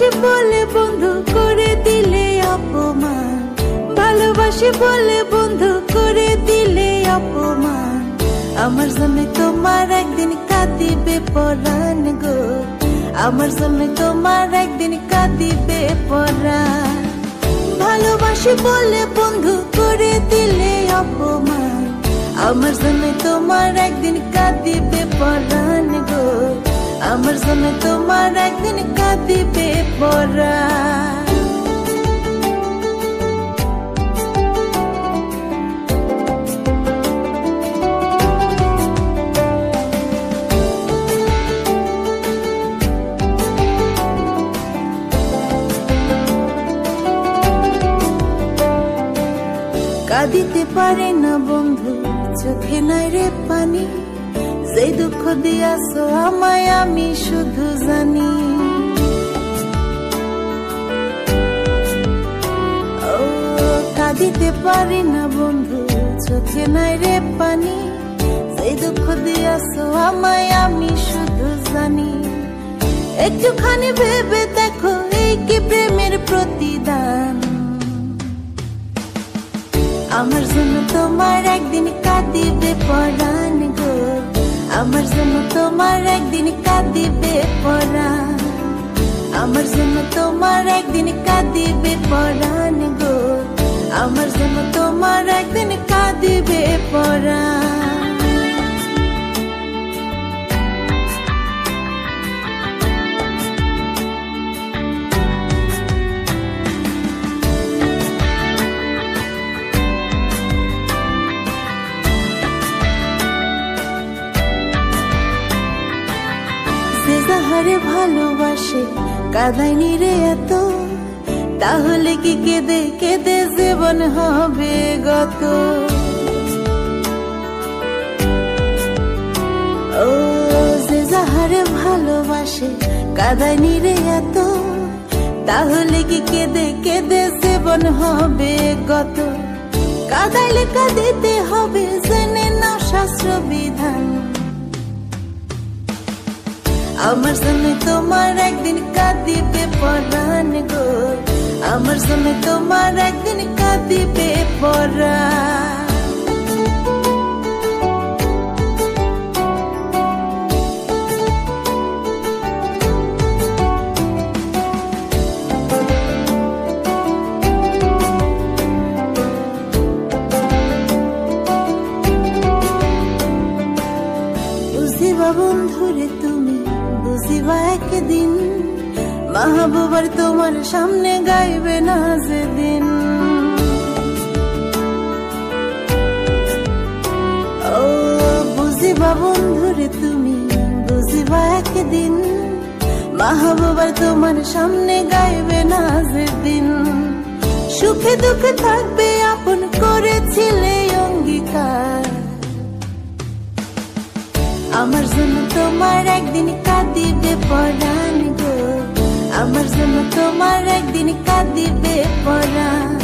ভালোবাসি বলে বন্ধু করে দিলে অপমান, ভালোবাসি বলে বন্ধু করে দিলে অপমান। আমার জন্য তোমার একদিন কাঁদিবে পরাণ গো, আমার জন্য তোমার একদিন কাঁদিবে পরাণ। ভালোবাসি বলে বন্ধু করে দিলে অপমান, আমার জন্য তোমার একদিন কাঁদিবে পরাণ গো, আমার জন্য তোমার একদিন কাঁদিবে পরাণ। কাঁদিতে পারে না বন্ধু, চোখে নাই রে পানি, যে দুঃখ দিয়াছো আমায় আমি শুধু জানি। ও কাঁদিতে পারি না বন্ধু, চোখে নাই রে পানি, যে দুঃখ দিয়াছো আমায় আমি শুধু জানি। একটুখানি ভেবে দেখো এই কি প্রেমের প্রতিদান। আমার জন্য তোমার একদিন কাঁদিবে পরাণ গো, আমার জন্য তোমার একদিন কাঁদিবে পরাণ, আমার জন্য তোমার একদিন কাঁদিবে পরাণ গো, আমার জন্য তোমার একদিন কাঁদিবে পরাণ। যাহারে ভালোবাসে কাঁদায়নি রে এত, তাহলে কি কেঁদে কেঁদে জীবন হবে গত। ও যে যাহারে ভালোবাসে কাঁদায়নি রে এত, তাহলে কি কেঁদে কেঁদে জীবন হবে গত। কাঁদাইলে কাঁদিতে হবে জেনে নাও শাস্ত্র বিধান। আমার জন্য তোমার একদিন কাঁদিবে পরাণ গো, আমার জন্য তোমার একদিন কাঁদিবে পরাণ। বুঝিবা বন্ধুরে তুমি, বুঝিবা একদিন মাহবুবার তোমার সামনে গাইবে না যেদিন। ও বুঝিবা বন্ধুরে তুমি, বুঝিবা একদিন মাহবুবার তোমার সামনে গাইবে না যেদিন। সুখে দুঃখে থাকবে আপন করেছিলে অঙ্গীকার, আমার জন্য তোমার একদিন কাঁদিবে পরাণ গো, আমার জন্য তোমার একদিন কাঁদিবে পরাণ।